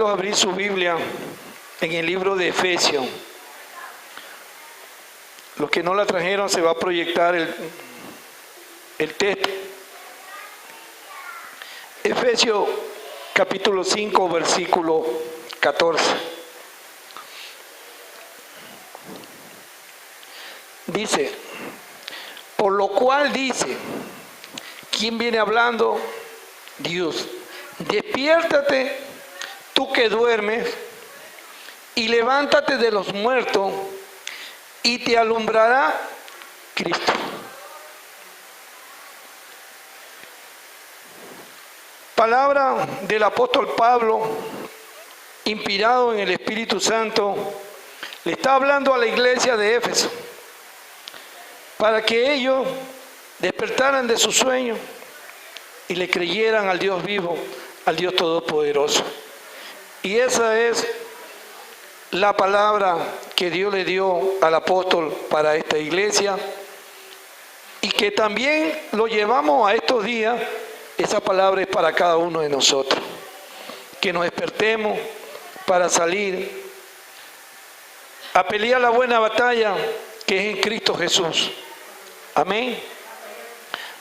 invitarlos a abrir su Biblia en el libro de Efesios. Los que no la trajeron, se va a proyectar el texto. Efesios capítulo 5, versículo 14. Dice, por lo cual dice, ¿quién viene hablando? Dios. Despiértate, tú que duermes, y levántate de los muertos, y te alumbrará Cristo. Palabra del apóstol Pablo, inspirado en el Espíritu Santo, le está hablando a la iglesia de Éfeso, para que ellos despertaran de su sueño y le creyeran al Dios vivo, al Dios todopoderoso. Y esa es la palabra que Dios le dio al apóstol para esta iglesia, y que también lo llevamos a estos días. Esa palabra es para cada uno de nosotros, que nos despertemos para salir a pelear la buena batalla que es en Cristo Jesús. Amén.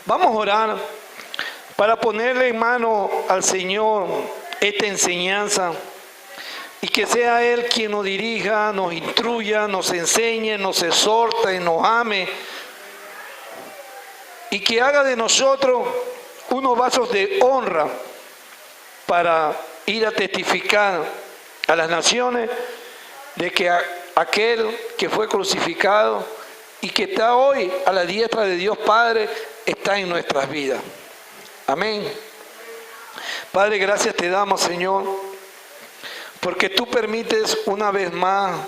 Vamos a orar para ponerle en mano al Señor esta enseñanza, y que sea Él quien nos dirija, nos instruya, nos enseñe, nos exhorte, nos ame, y que haga de nosotros unos vasos de honra para ir a testificar a las naciones de que aquel que fue crucificado y que está hoy a la diestra de Dios Padre está en nuestras vidas. Amén. Padre, gracias te damos, Señor, porque tú permites una vez más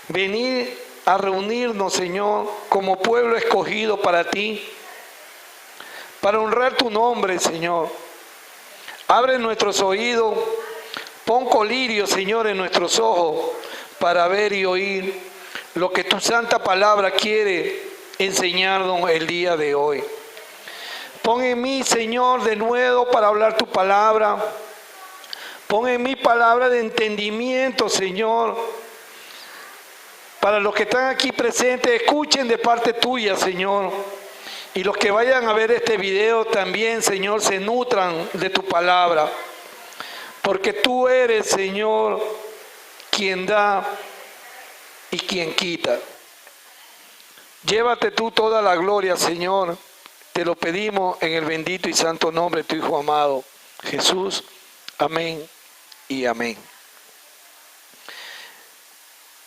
venir a reunirnos, Señor, como pueblo escogido para ti, para honrar tu nombre, Señor. Abre nuestros oídos, pon colirio, Señor, en nuestros ojos, para ver y oír lo que tu santa palabra quiere enseñarnos el día de hoy. Pon en mí, Señor, de nuevo para hablar tu palabra. Pon en mí palabra de entendimiento, Señor. Para los que están aquí presentes, escuchen de parte tuya, Señor. Y los que vayan a ver este video también, Señor, se nutran de tu palabra. Porque tú eres, Señor, quien da y quien quita. Llévate tú toda la gloria, Señor. Te lo pedimos en el bendito y santo nombre de tu Hijo amado, Jesús. Amén y amén.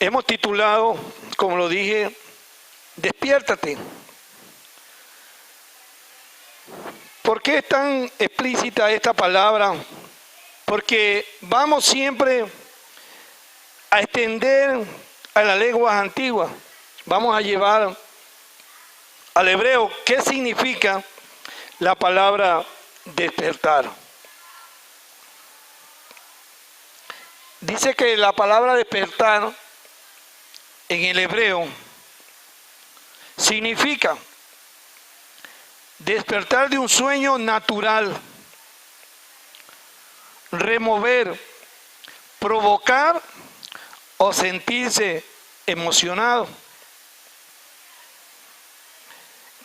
Hemos titulado, como lo dije, Despiértate. ¿Por qué es tan explícita esta palabra? Porque vamos siempre a extender a las lenguas antiguas. Vamos a llevar al hebreo qué significa la palabra despertar. Dice que la palabra despertar en el hebreo significa despertar de un sueño natural, remover, provocar o sentirse emocionado.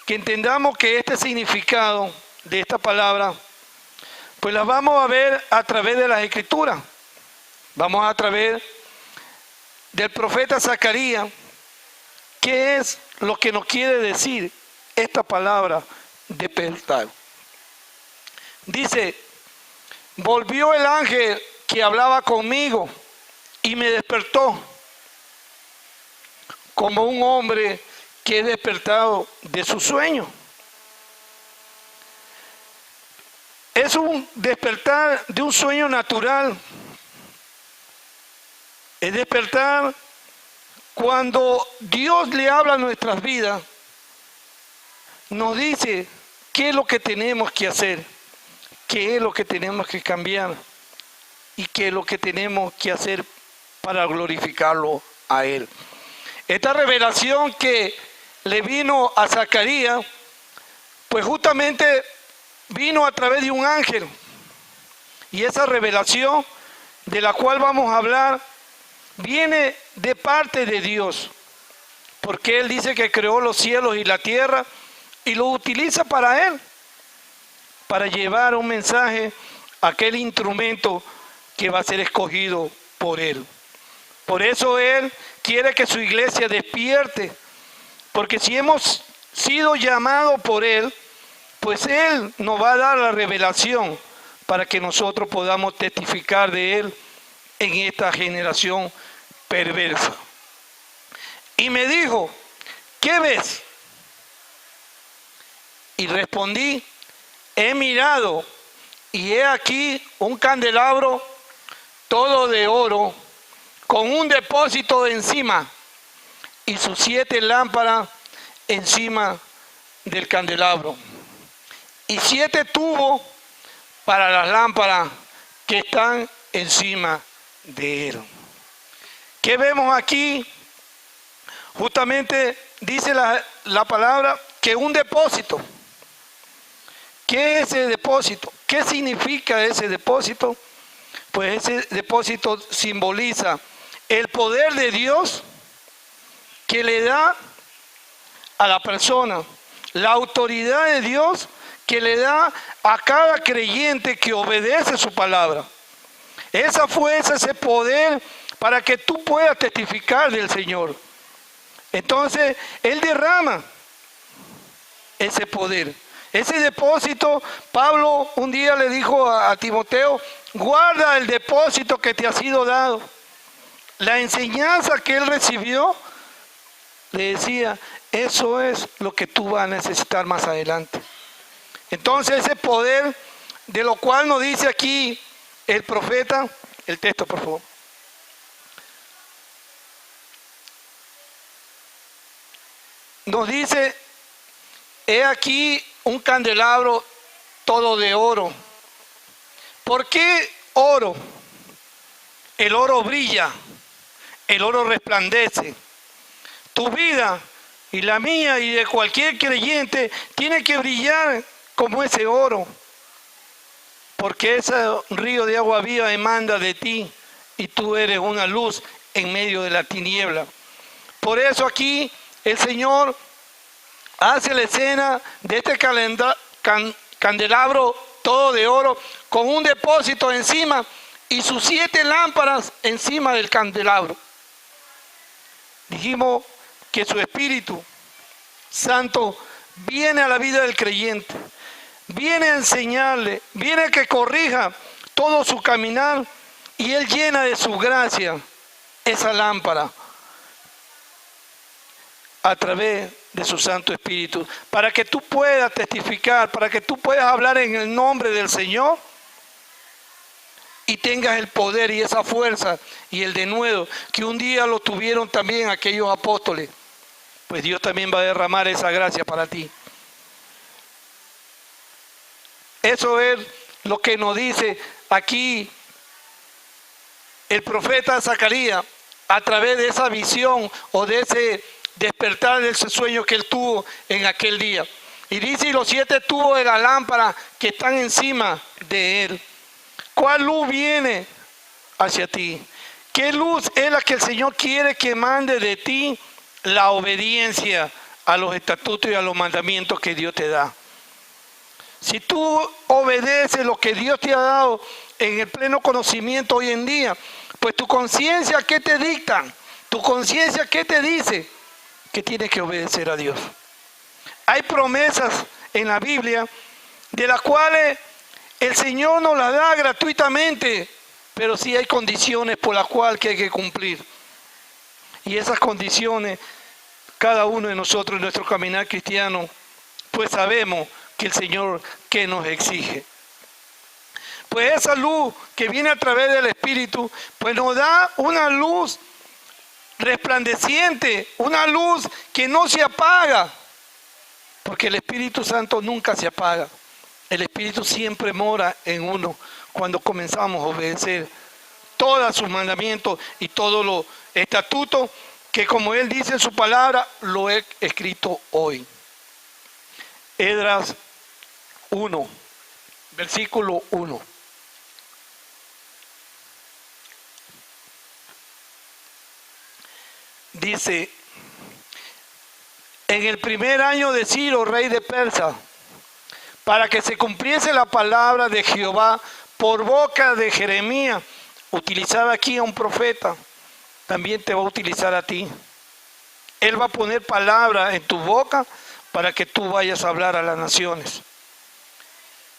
Que entendamos que este significado de esta palabra, pues la vamos a ver a través de las Escrituras. Vamos a través del profeta Zacarías, qué es lo que nos quiere decir esta palabra despertar. Dice, volvió el ángel que hablaba conmigo y me despertó como un hombre que es despertado de su sueño. Es un despertar de un sueño natural. Es despertar cuando Dios le habla a nuestras vidas, nos dice qué es lo que tenemos que hacer, qué es lo que tenemos que cambiar y qué es lo que tenemos que hacer para glorificarlo a Él. Esta revelación que le vino a Zacarías, pues justamente vino a través de un ángel. Y esa revelación de la cual vamos a hablar, viene de parte de Dios, porque Él dice que creó los cielos y la tierra y lo utiliza para Él, para llevar un mensaje a aquel instrumento que va a ser escogido por Él. Por eso Él quiere que su iglesia despierte, porque si hemos sido llamados por Él, pues Él nos va a dar la revelación para que nosotros podamos testificar de Él en esta generación perversa. Y me dijo, ¿qué ves? Y respondí, he mirado y he aquí un candelabro todo de oro con un depósito encima y sus 7 lámparas encima del candelabro y 7 tubos para las lámparas que están encima de él. ¿Qué vemos aquí? Justamente dice la palabra que un depósito. ¿Qué es ese depósito? ¿Qué significa ese depósito? Pues ese depósito simboliza el poder de Dios que le da a la persona, la autoridad de Dios que le da a cada creyente que obedece su palabra. Esa fuerza, ese poder para que tú puedas testificar del Señor. Entonces, Él derrama ese poder. Ese depósito, Pablo un día le dijo a Timoteo, guarda el depósito que te ha sido dado. La enseñanza que él recibió, le decía, eso es lo que tú vas a necesitar más adelante. Entonces ese poder, de lo cual nos dice aquí el profeta, el texto por favor. Nos dice, he aquí un candelabro todo de oro. ¿Por qué oro? El oro brilla, el oro resplandece. Tu vida y la mía y de cualquier creyente tiene que brillar como ese oro, porque ese río de agua viva emana de ti y tú eres una luz en medio de la tiniebla. Por eso aquí el Señor hace la escena de este candelabro todo de oro con un depósito encima y sus 7 lámparas encima del candelabro. Dijimos que su Espíritu Santo viene a la vida del creyente, viene a enseñarle, viene a que corrija todo su caminar y Él llena de su gracia esa lámpara a través de su Santo Espíritu, para que tú puedas testificar, para que tú puedas hablar en el nombre del Señor y tengas el poder y esa fuerza y el denuedo que un día lo tuvieron también aquellos apóstoles. Pues Dios también va a derramar esa gracia para ti. Eso es lo que nos dice aquí el profeta Zacarías a través de esa visión o de ese despertar de ese sueño que él tuvo en aquel día. Y dice, y los 7 tubos de la lámpara que están encima de él. ¿Cuál luz viene hacia ti? ¿Qué luz es la que el Señor quiere que mande de ti? La obediencia a los estatutos y a los mandamientos que Dios te da. Si tú obedeces lo que Dios te ha dado en el pleno conocimiento hoy en día, pues tu conciencia, ¿qué te dicta? Tu conciencia, ¿qué te dice? Que tienes que obedecer a Dios. Hay promesas en la Biblia de las cuales el Señor nos las da gratuitamente, pero sí hay condiciones por las cuales hay que cumplir. Y esas condiciones, cada uno de nosotros en nuestro caminar cristiano, pues sabemos que el Señor que nos exige. Pues esa luz que viene a través del Espíritu, pues nos da una luz resplandeciente, una luz que no se apaga, porque el Espíritu Santo nunca se apaga. El Espíritu siempre mora en uno cuando comenzamos a obedecer todos sus mandamientos y todos los estatutos que, como Él dice en su palabra, lo he escrito hoy. Esdras 1, versículo 1. dice, en el primer año de Ciro, rey de Persia, para que se cumpliese la palabra de Jehová por boca de Jeremías, utilizaba aquí a un profeta, también te va a utilizar a ti. Él va a poner palabra en tu boca para que tú vayas a hablar a las naciones.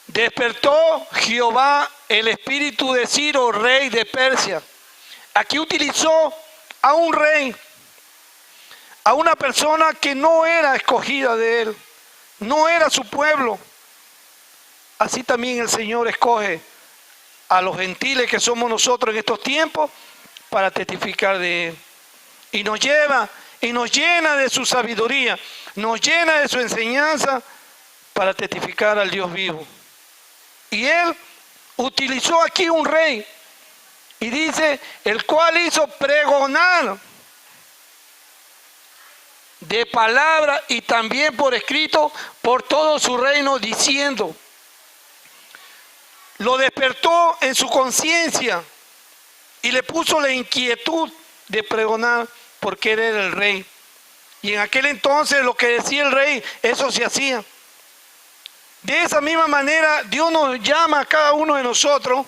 Despertó Jehová el espíritu de Ciro, rey de Persia. Aquí utilizó a un rey, a una persona que no era escogida de él, no era su pueblo. Así también el Señor escoge a los gentiles que somos nosotros en estos tiempos para testificar de él. Y nos lleva y nos llena de su sabiduría, nos llena de su enseñanza para testificar al Dios vivo. Y él utilizó aquí un rey y dice, el cual hizo pregonar de palabra y también por escrito por todo su reino, diciendo, lo despertó en su conciencia y le puso la inquietud de pregonar porque él era el rey. Y en aquel entonces lo que decía el rey, eso se hacía. De esa misma manera Dios nos llama a cada uno de nosotros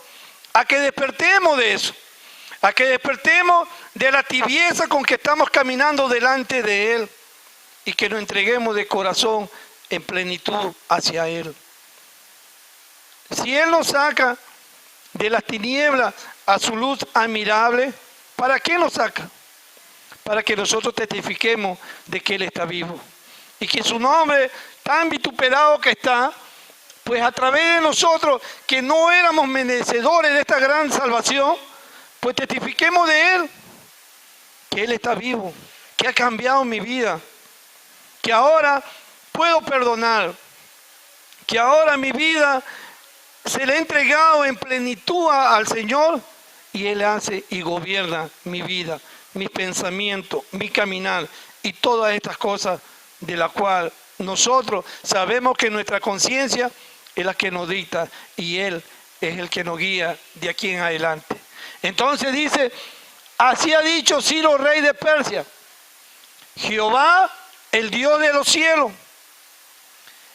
a que despertemos de eso, a que despertemos de la tibieza con que estamos caminando delante de Él y que nos entreguemos de corazón en plenitud hacia Él. Si Él nos saca de las tinieblas a su luz admirable, ¿para qué nos saca? Para que nosotros testifiquemos de que Él está vivo. Y que su nombre, tan vituperado que está, pues a través de nosotros, que no éramos merecedores de esta gran salvación, pues testifiquemos de Él, que Él está vivo, que ha cambiado mi vida, que ahora puedo perdonar, que ahora mi vida se le ha entregado en plenitud al Señor y Él hace y gobierna mi vida, mis pensamientos, mi caminar y todas estas cosas de las cuales nosotros sabemos que nuestra conciencia es la que nos dicta y Él es el que nos guía de aquí en adelante. Entonces dice, así ha dicho Ciro, rey de Persia, Jehová, el Dios de los cielos,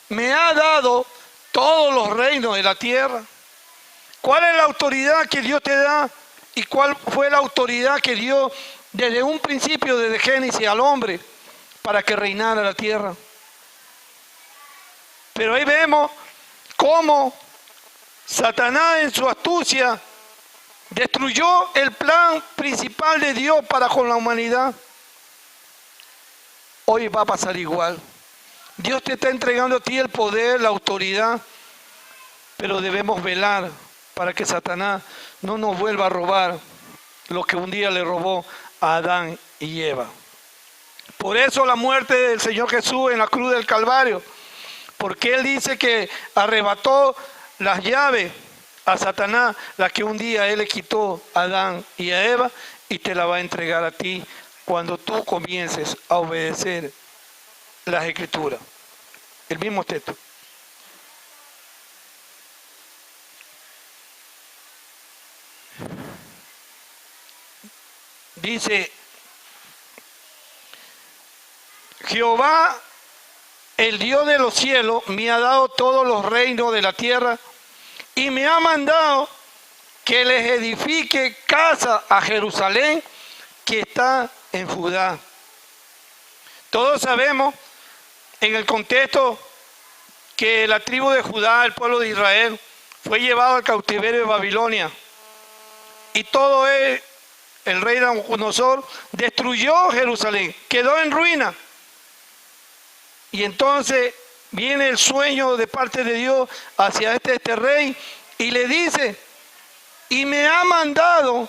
me ha dado todos los reinos de la tierra. ¿Cuál es la autoridad que Dios te da? ¿Y cuál fue la autoridad que dio desde un principio, desde Génesis al hombre, para que reinara la tierra? Pero ahí vemos cómo Satanás en su astucia destruyó el plan principal de Dios para con la humanidad. Hoy va a pasar igual. Dios te está entregando a ti el poder, la autoridad, pero debemos velar para que Satanás no nos vuelva a robar lo que un día le robó a Adán y Eva. Por eso la muerte del Señor Jesús en la cruz del Calvario, porque Él dice que arrebató las llaves a Satanás, las que un día Él le quitó a Adán y a Eva, y te la va a entregar a ti cuando tú comiences a obedecer las Escrituras. El mismo texto. Dice, Jehová, el Dios de los cielos, me ha dado todos los reinos de la tierra y me ha mandado que les edifique casa a Jerusalén, que está en Judá. Todos sabemos en el contexto que la tribu de Judá, el pueblo de Israel, fue llevado al cautiverio de Babilonia. Y todo el rey Nabucodonosor destruyó Jerusalén, quedó en ruina. Y entonces viene el sueño de parte de Dios hacia este rey y le dice, y me ha mandado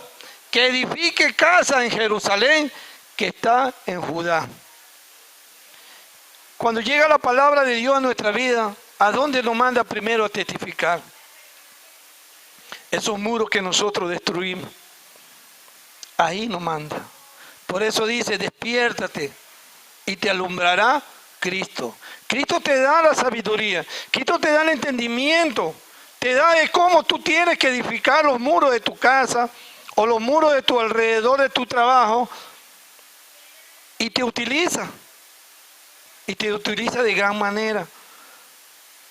que edifique casa en Jerusalén, que está en Judá. Cuando llega la palabra de Dios a nuestra vida, ¿a dónde nos manda primero a testificar? Esos muros que nosotros destruimos. Ahí nos manda. Por eso dice, despiértate y te alumbrará Cristo. Cristo te da la sabiduría, Cristo te da el entendimiento, te da de cómo tú tienes que edificar los muros de tu casa o los muros de tu alrededor de tu trabajo y te utiliza. Y te utiliza de gran manera.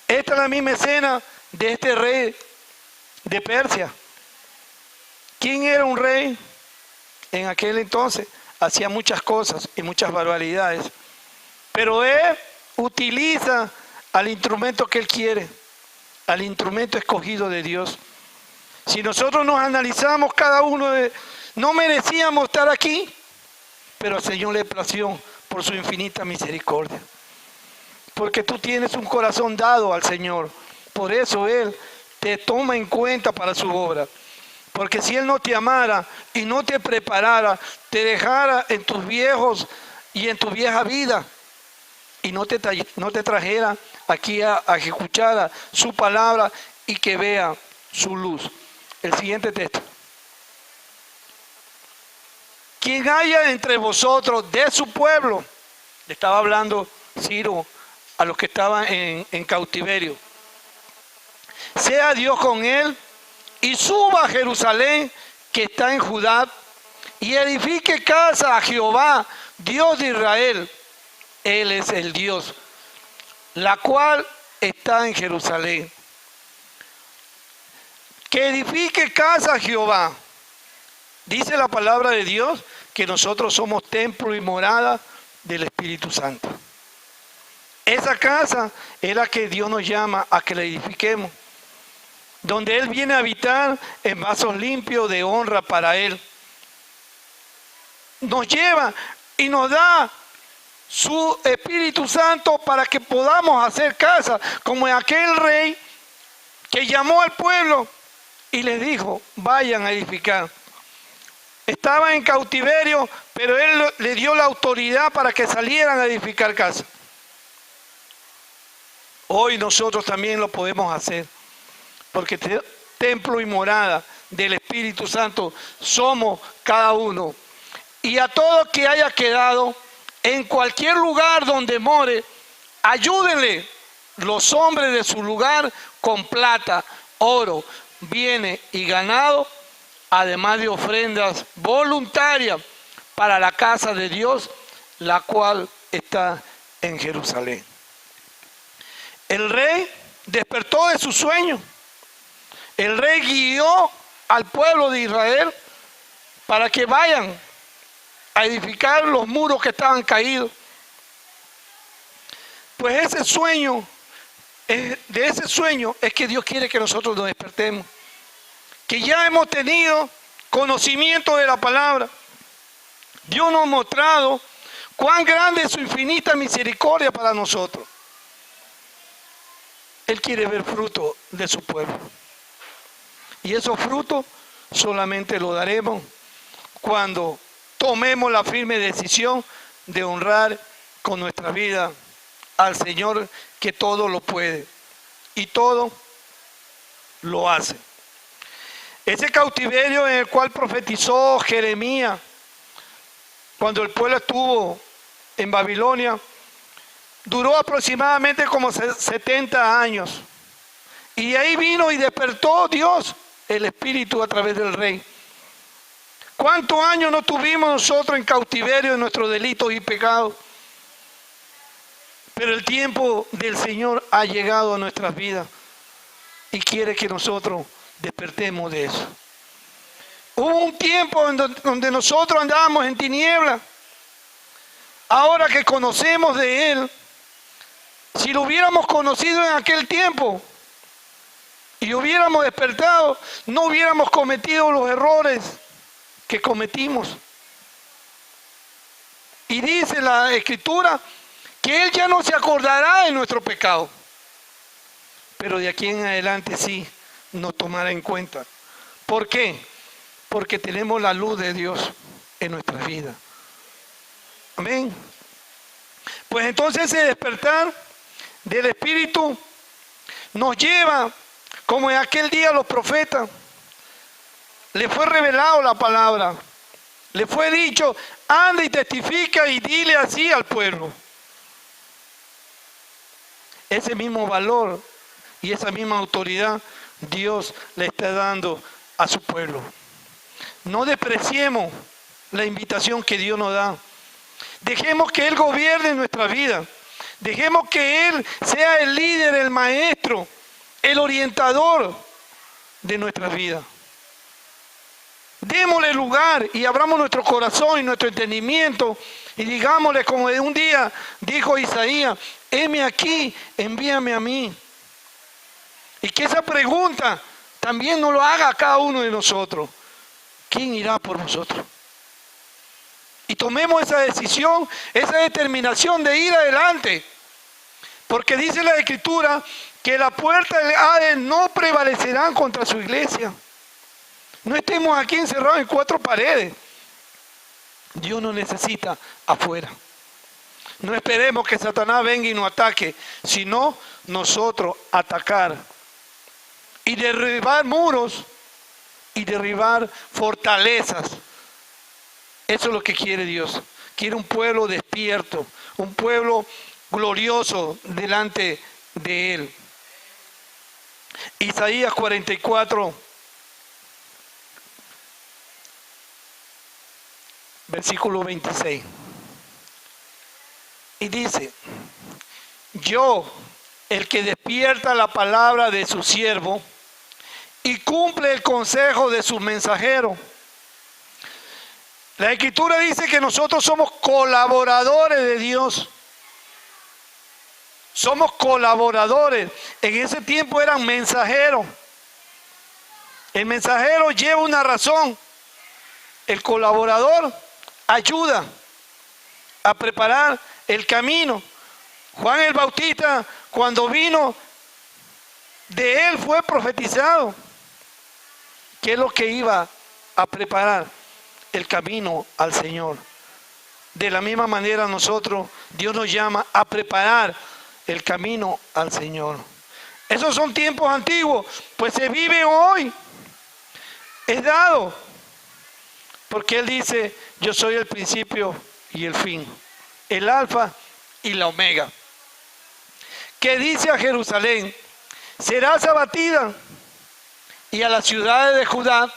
Esta es la misma escena de este rey de Persia. ¿Quién era un rey? En aquel entonces hacía muchas cosas y muchas barbaridades. Pero él utiliza al instrumento que él quiere, al instrumento escogido de Dios. Si nosotros nos analizamos cada uno, no merecíamos estar aquí, pero al Señor le plació por su infinita misericordia. Porque tú tienes un corazón dado al Señor. Por eso Él te toma en cuenta para su obra. Porque si Él no te amara y no te preparara, te dejara en tus viejos y en tu vieja vida, y no te trajera aquí a escuchar su palabra y que vea su luz. El siguiente texto. Quien haya entre vosotros de su pueblo, le estaba hablando Ciro a los que estaban en cautiverio, sea Dios con él y suba a Jerusalén que está en Judá y edifique casa a Jehová, Dios de Israel. Él es el Dios, la cual está en Jerusalén. Que edifique casa a Jehová. Dice la palabra de Dios que nosotros somos templo y morada del Espíritu Santo. Esa casa es la que Dios nos llama a que la edifiquemos, donde Él viene a habitar en vasos limpios de honra para Él. Nos lleva y nos da su Espíritu Santo para que podamos hacer casa, como aquel rey que llamó al pueblo y les dijo, vayan a edificar. Estaban en cautiverio, pero Él le dio la autoridad para que salieran a edificar casa. Hoy nosotros también lo podemos hacer, porque templo y morada del Espíritu Santo somos cada uno. Y a todo que haya quedado en cualquier lugar donde more, ayúdenle los hombres de su lugar con plata, oro, bienes y ganado, además de ofrendas voluntarias para la casa de Dios, la cual está en Jerusalén. El rey despertó de su sueño. El rey guió al pueblo de Israel para que vayan a edificar los muros que estaban caídos. Pues ese sueño, de ese sueño es que Dios quiere que nosotros nos despertemos. Que ya hemos tenido conocimiento de la palabra. Dios nos ha mostrado cuán grande es su infinita misericordia para nosotros. Él quiere ver fruto de su pueblo. Y esos frutos solamente lo daremos cuando tomemos la firme decisión de honrar con nuestra vida al Señor, que todo lo puede y todo lo hace. Ese cautiverio en el cual profetizó Jeremías cuando el pueblo estuvo en Babilonia duró aproximadamente como 70 años. Y de ahí vino y despertó Dios el Espíritu a través del Rey. ¿Cuántos años no tuvimos nosotros en cautiverio de nuestros delitos y pecados? Pero el tiempo del Señor ha llegado a nuestras vidas y quiere que nosotros despertemos de eso. Hubo un tiempo donde nosotros andábamos en tinieblas. Ahora que conocemos de Él, si lo hubiéramos conocido en aquel tiempo y hubiéramos despertado, no hubiéramos cometido los errores que cometimos. Y dice la Escritura que Él ya no se acordará de nuestro pecado, pero de aquí en adelante sí nos tomará en cuenta. ¿Por qué? Porque tenemos la luz de Dios en nuestra vida. Amén. Pues entonces ese despertar del Espíritu nos lleva, como en aquel día los profetas, le fue revelado la palabra, le fue dicho, anda y testifica y dile así al pueblo. Ese mismo valor y esa misma autoridad Dios le está dando a su pueblo. No despreciemos la invitación que Dios nos da. Dejemos que Él gobierne nuestra vida. Dejemos que Él sea el líder, el maestro, el orientador de nuestra vida. Démosle lugar y abramos nuestro corazón y nuestro entendimiento y digámosle como un día dijo Isaías: heme aquí, envíame a mí. Y que esa pregunta también nos lo haga a cada uno de nosotros: ¿quién irá por nosotros? Y tomemos esa decisión, esa determinación de ir adelante. Porque dice la Escritura que la puerta del Hades no prevalecerán contra su iglesia. No estemos aquí encerrados en cuatro paredes. Dios nos necesita afuera. No esperemos que Satanás venga y nos ataque, sino nosotros atacar y derribar muros y derribar fortalezas. Eso es lo que quiere Dios. Quiere un pueblo despierto, un pueblo glorioso delante de Él. Isaías 44, versículo 26. Y dice: yo, el que despierta la palabra de su siervo y cumple el consejo de sus mensajeros. La Escritura dice que nosotros somos colaboradores de Dios. Somos colaboradores. En ese tiempo eran mensajeros. El mensajero lleva una razón. El colaborador ayuda a preparar el camino. Juan el Bautista, cuando vino, de él fue profetizado que es lo que iba a preparar el camino al Señor. De la misma manera nosotros, Dios nos llama a preparar el camino al Señor. Esos son tiempos antiguos, pues se vive hoy. Es dado, porque Él dice: yo soy el principio y el fin, el alfa y la omega. Que dice a Jerusalén: serás abatida, y a las ciudades de Judá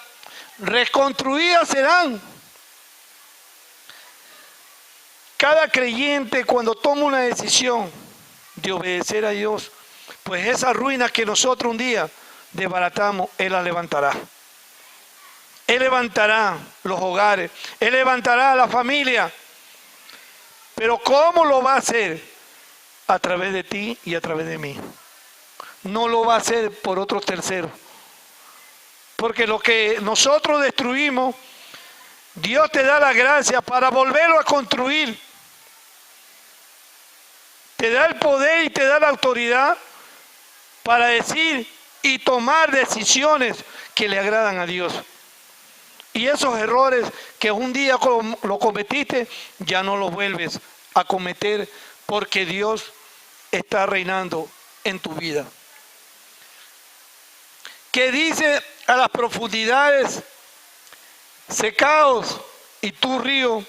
reconstruidas serán. Cada creyente, cuando toma una decisión de obedecer a Dios, pues esas ruinas que nosotros un día desbaratamos, Él las levantará. Él levantará los hogares, Él levantará a la familia. Pero ¿cómo lo va a hacer? A través de ti y a través de mí. No lo va a hacer por otros terceros. Porque lo que nosotros destruimos, Dios te da la gracia para volverlo a construir. Te da el poder y te da la autoridad para decir y tomar decisiones que le agradan a Dios. Y esos errores que un día lo cometiste, ya no los vuelves a cometer, porque Dios está reinando en tu vida. Que dice: a las profundidades, secaos, y tu río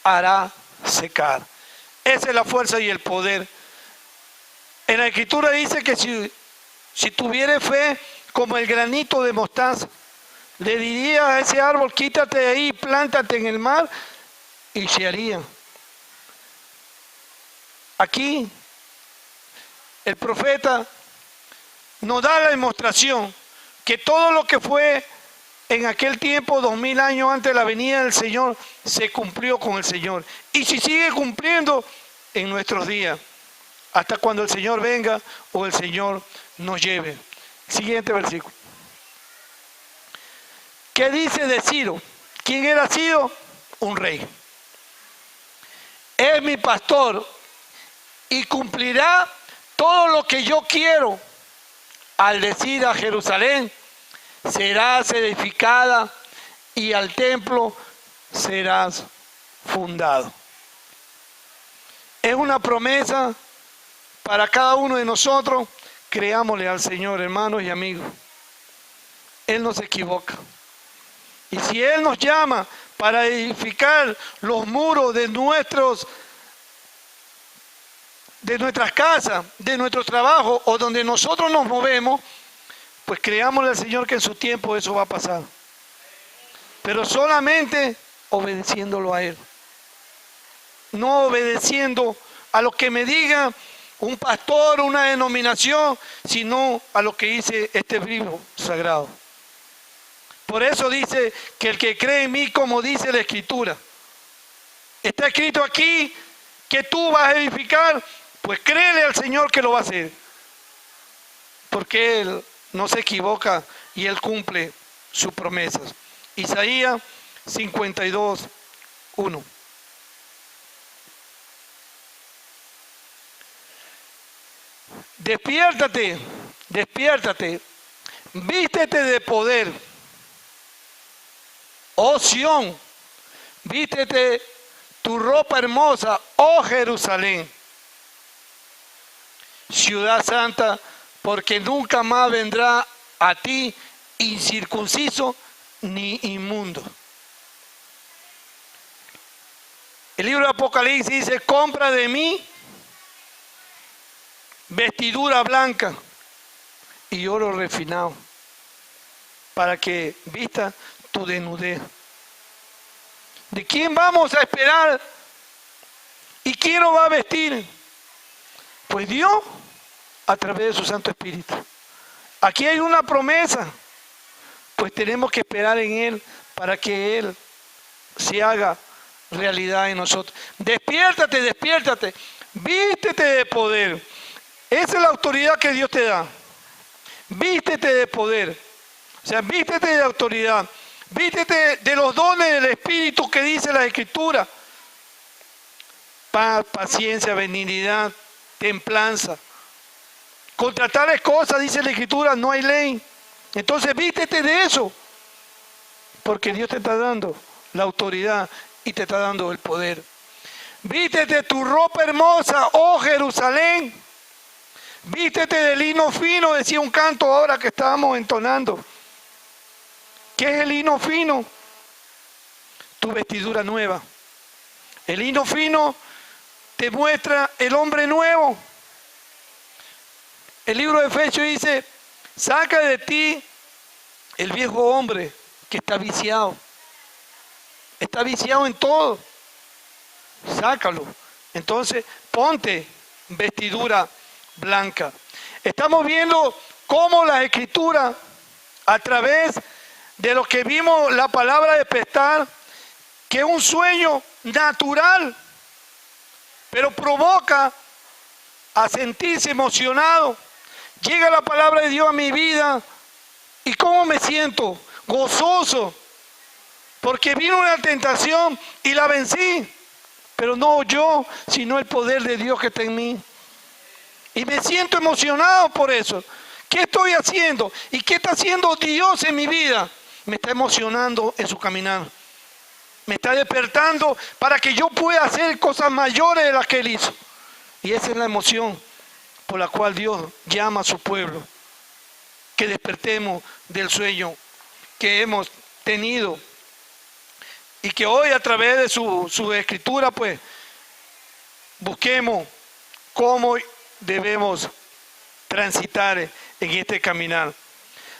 hará secar. Esa es la fuerza y el poder. En la Escritura dice que si tuviere fe como el granito de mostaza, le diría a ese árbol: quítate de ahí, plántate en el mar, y se haría. Aquí el profeta nos da la demostración que todo lo que fue en aquel tiempo, 2000 años antes de la venida del Señor, se cumplió con el Señor. Y si sigue cumpliendo en nuestros días, hasta cuando el Señor venga o el Señor nos lleve. Siguiente versículo. ¿Qué dice de Ciro? ¿Quién era Ciro? Un rey. Es mi pastor y cumplirá todo lo que yo quiero. Al decir a Jerusalén: serás edificada, y al templo serás fundado. Es una promesa para cada uno de nosotros. Creámosle al Señor, hermanos y amigos. Él no se equivoca. Y si Él nos llama para edificar los muros de nuestras casas, de nuestro trabajo o donde nosotros nos movemos, pues creámosle al Señor que en su tiempo eso va a pasar. Pero solamente obedeciéndolo a Él. no obedeciendo a lo que me diga un pastor, una denominación, sino a lo que dice este libro sagrado. Por eso dice que el que cree en mí, como dice la Escritura, está escrito aquí que tú vas a edificar, pues créele al Señor que lo va a hacer. Porque Él no se equivoca y Él cumple sus promesas. Isaías 52:1. Despiértate, despiértate, vístete de poder, oh Sión, vístete tu ropa hermosa, oh Jerusalén, ciudad santa, porque nunca más vendrá a ti incircunciso ni inmundo. El libro de Apocalipsis dice: compra de mí vestidura blanca y oro refinado, para que vista tu desnudez. ¿De quién vamos a esperar? ¿Y quién nos va a vestir? Pues Dios, a través de su Santo Espíritu. Aquí hay una promesa, pues tenemos que esperar en Él para que Él se haga realidad en nosotros. Despiértate, despiértate, vístete de poder. Esa es la autoridad que Dios te da. Vístete de poder. O sea, vístete de autoridad. Vístete de los dones del Espíritu que dice la Escritura. Paz, paciencia, benignidad, templanza. Contra tales cosas, dice la Escritura, no hay ley. Entonces vístete de eso. Porque Dios te está dando la autoridad y te está dando el poder. Vístete tu ropa hermosa, oh Jerusalén. Vístete de lino fino, decía un canto ahora que estábamos entonando. ¿Qué es el lino fino? Tu vestidura nueva. El lino fino te muestra el hombre nuevo. El libro de Efesios dice: saca de ti el viejo hombre que está viciado. Está viciado en todo. Sácalo. Entonces, ponte vestidura blanca. Estamos viendo cómo las Escrituras, a través de lo que vimos, la palabra despertar, que es un sueño natural, pero provoca a sentirse emocionado. Llega la palabra de Dios a mi vida y cómo me siento gozoso, porque vino una tentación y la vencí, pero no yo, sino el poder de Dios que está en mí. Y me siento emocionado por eso. ¿Qué estoy haciendo? ¿Y qué está haciendo Dios en mi vida? Me está emocionando en su caminar. Me está despertando para que yo pueda hacer cosas mayores de las que Él hizo. Y esa es la emoción por la cual Dios llama a su pueblo. Que despertemos del sueño que hemos tenido. Y que hoy, a través de su Escritura, pues, busquemos cómo debemos transitar en este caminar.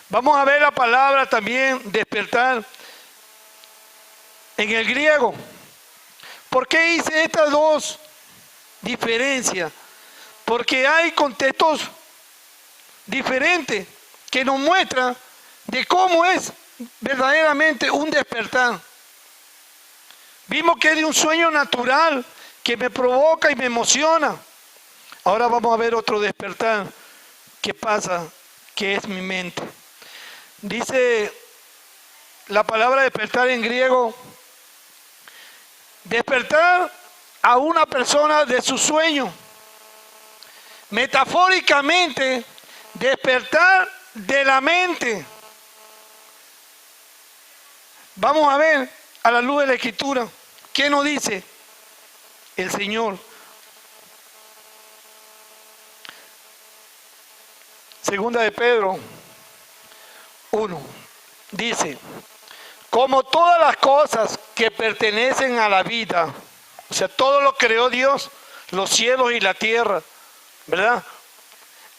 Vamos a ver la palabra también despertar en el griego. ¿Por qué hice estas dos diferencias? Porque hay contextos diferentes que nos muestran de cómo es verdaderamente un despertar. Vimos que es de un sueño natural que me provoca y me emociona. Ahora vamos a ver otro despertar que pasa, que es mi mente. Dice la palabra despertar en griego: despertar a una persona de su sueño. Metafóricamente, despertar de la mente. Vamos a ver a la luz de la Escritura qué nos dice el Señor. Segunda de Pedro 1 dice: como todas las cosas que pertenecen a la vida, o sea, todo lo creó Dios, los cielos y la tierra, ¿verdad?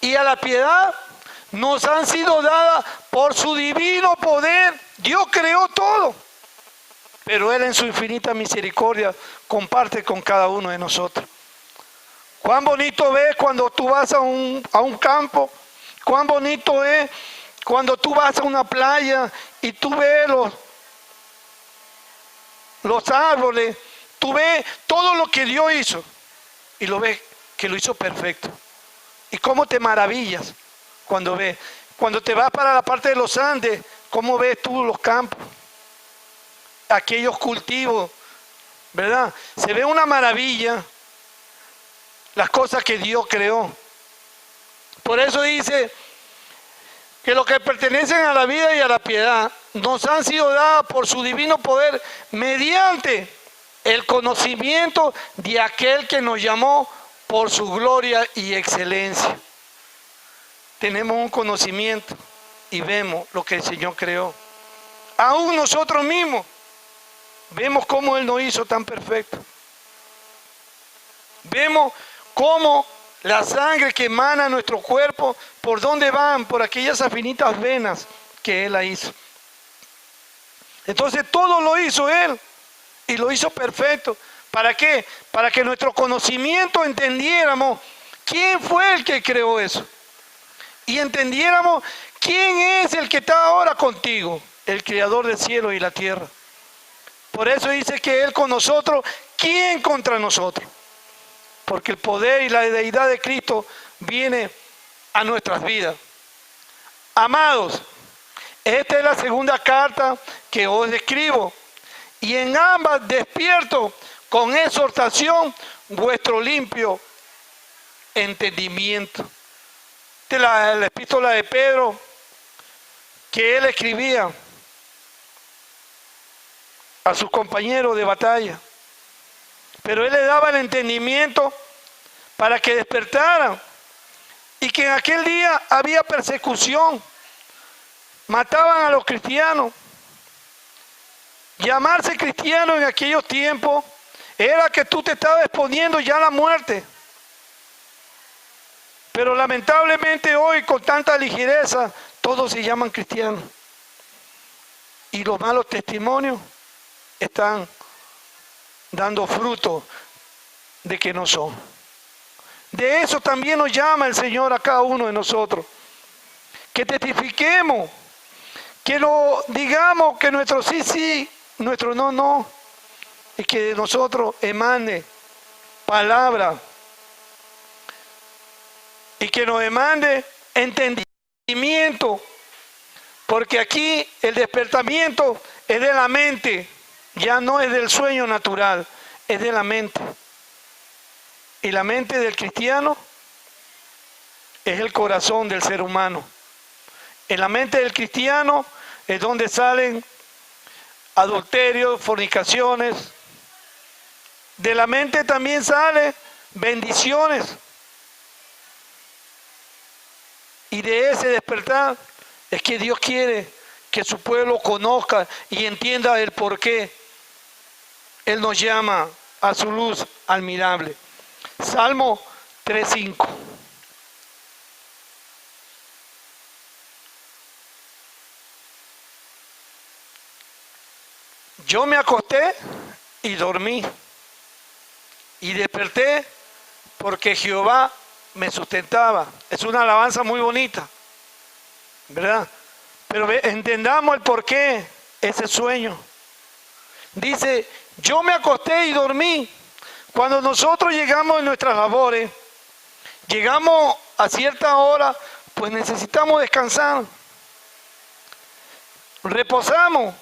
Y a la piedad nos han sido dadas por su divino poder. Dios creó todo. pero Él en su infinita misericordia comparte con cada uno de nosotros. Cuán bonito es cuando tú vas a un campo, cuán bonito es cuando tú vas a una playa y tú ves los árboles, tú ves todo lo que Dios hizo y lo ves que lo hizo perfecto. Y cómo te maravillas cuando ves. Cuando te vas para la parte de los Andes, cómo ves tú los campos, aquellos cultivos, ¿verdad? Se ve una maravilla las cosas que Dios creó. Por eso dice que los que pertenecen a la vida y a la piedad nos han sido dadas por su divino poder mediante el conocimiento de aquel que nos llamó por su gloria y excelencia. Tenemos un conocimiento y vemos lo que el Señor creó. Aún nosotros mismos vemos cómo Él nos hizo tan perfecto. Vemos cómo la sangre que emana a nuestro cuerpo, ¿por dónde van? Por aquellas infinitas venas que Él la hizo. Entonces todo lo hizo Él y lo hizo perfecto. ¿Para qué? Para que nuestro conocimiento entendiéramos quién fue el que creó eso. Y entendiéramos quién es el que está ahora contigo, el creador del cielo y la tierra. Por eso dice que Él con nosotros, ¿quién contra nosotros? Porque el poder y la deidad de Cristo viene a nuestras vidas. Amados, esta es la segunda carta que os escribo, y en ambas despierto con exhortación vuestro limpio entendimiento. Esta es la epístola de Pedro que él escribía a sus compañeros de batalla. Pero él le daba el entendimiento para que despertaran y que en aquel día había persecución, mataban a los cristianos. Llamarse cristiano en aquellos tiempos era que tú te estabas exponiendo ya a la muerte. Pero lamentablemente hoy con tanta ligereza todos se llaman cristianos. Y los malos testimonios están dando fruto de que no son. De eso también nos llama el Señor a cada uno de nosotros. Que testifiquemos, que lo digamos, que nuestro sí, sí, nuestro no, no. Y que de nosotros emane palabra. Y que nos emane entendimiento. Porque aquí el despertamiento es de la mente. Ya no es del sueño natural, es de la mente. Y la mente del cristiano es el corazón del ser humano. En la mente del cristiano es donde salen adulterios, fornicaciones. De la mente también salen bendiciones. Y de ese despertar es que Dios quiere que su pueblo conozca y entienda el porqué Él nos llama a su luz admirable. Salmo 3:5. Yo me acosté y dormí, y desperté porque Jehová me sustentaba. Es una alabanza muy bonita, ¿verdad? Pero entendamos el porqué ese sueño. Dice, yo me acosté y dormí. Cuando nosotros llegamos en nuestras labores, llegamos a cierta hora, pues necesitamos descansar. Reposamos,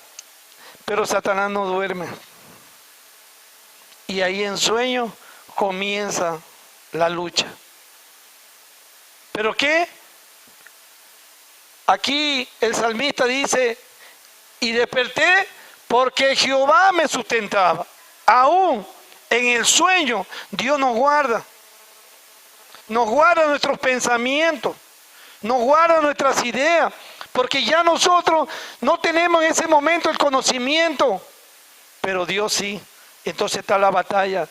pero Satanás no duerme. Y ahí en sueño comienza la lucha. ¿Pero qué? Aquí el salmista dice, y desperté porque Jehová me sustentaba. Aún en el sueño Dios nos guarda nuestros pensamientos, nos guarda nuestras ideas, porque ya nosotros no tenemos en ese momento el conocimiento, pero Dios sí. Entonces está la batalla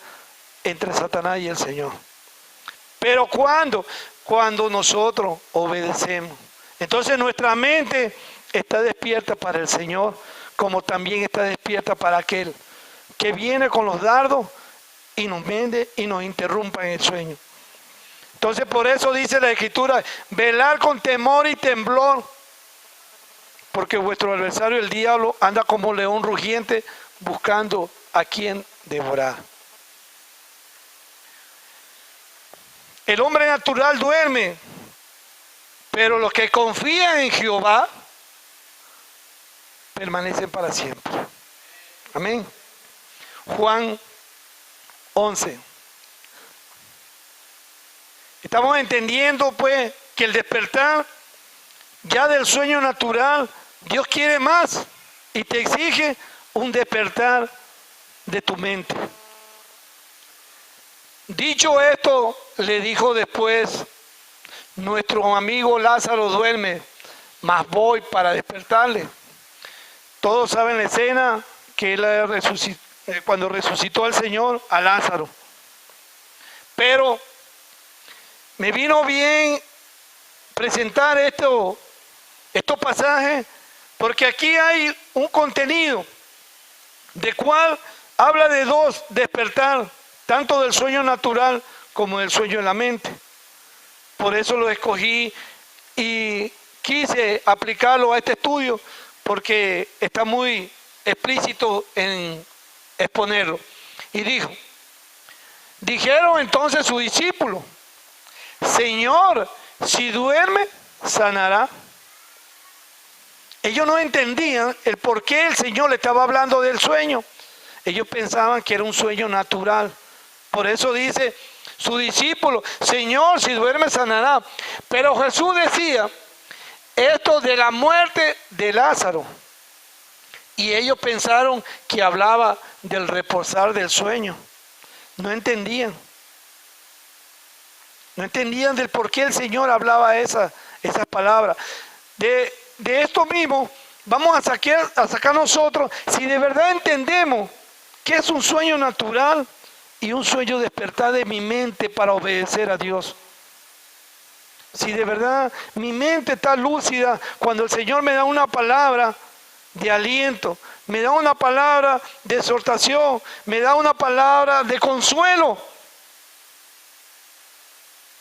entre Satanás y el Señor. Pero cuando nosotros obedecemos, entonces nuestra mente está despierta para el Señor. como también está despierta para aquel que viene con los dardos y nos vende y nos interrumpa en el sueño. Entonces por eso dice la Escritura, velar con temor y temblor, porque vuestro adversario el diablo anda como león rugiente buscando a quien devorar. El hombre natural duerme, pero los que confían en Jehová permanecen para siempre. Amén. Juan 11. Estamos entendiendo pues que el despertar ya del sueño natural, Dios quiere más y te exige un despertar de tu mente. Dicho esto, le dijo después, nuestro amigo Lázaro duerme, mas voy para despertarle. Todos saben la escena que él cuando resucitó al Señor a Lázaro. Pero me vino bien presentar estos pasajes porque aquí hay un contenido de cual habla de dos despertar, tanto del sueño natural como del sueño en la mente. Por eso lo escogí y quise aplicarlo a este estudio porque está muy explícito en exponerlo. Y dijeron entonces sus discípulos, Señor, si duerme, sanará. Ellos no entendían el por qué el Señor le estaba hablando del sueño. Ellos pensaban que era un sueño natural. Por eso dice su discípulo, Señor, si duerme, sanará. Pero Jesús decía esto de la muerte de Lázaro. Y ellos pensaron que hablaba del reposar del sueño. No entendían. No entendían del por qué el Señor hablaba esas palabras. De esto mismo vamos a sacar nosotros, si de verdad entendemos que es un sueño natural y un sueño despertar de mi mente para obedecer a Dios. Si de verdad mi mente está lúcida cuando el Señor me da una palabra de aliento, me da una palabra de exhortación, me da una palabra de consuelo.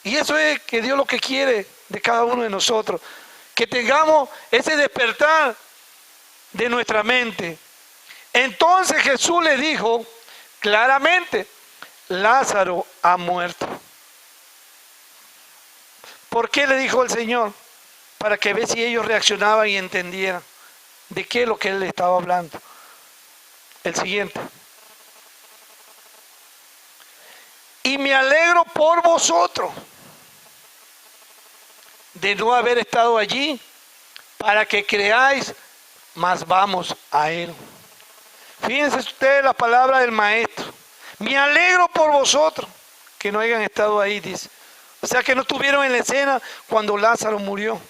Y eso es que Dios lo que quiere de cada uno de nosotros, que tengamos ese despertar de nuestra mente. Entonces Jesús le dijo claramente, Lázaro ha muerto. ¿Por qué le dijo el Señor? Para que vea si ellos reaccionaban y entendieran de qué es lo que Él le estaba hablando. El siguiente. Y me alegro por vosotros de no haber estado allí para que creáis, mas vamos a Él. Fíjense ustedes la palabra del Maestro. Me alegro por vosotros que no hayan estado ahí, dice. O sea que no estuvieron en la escena cuando Lázaro murió.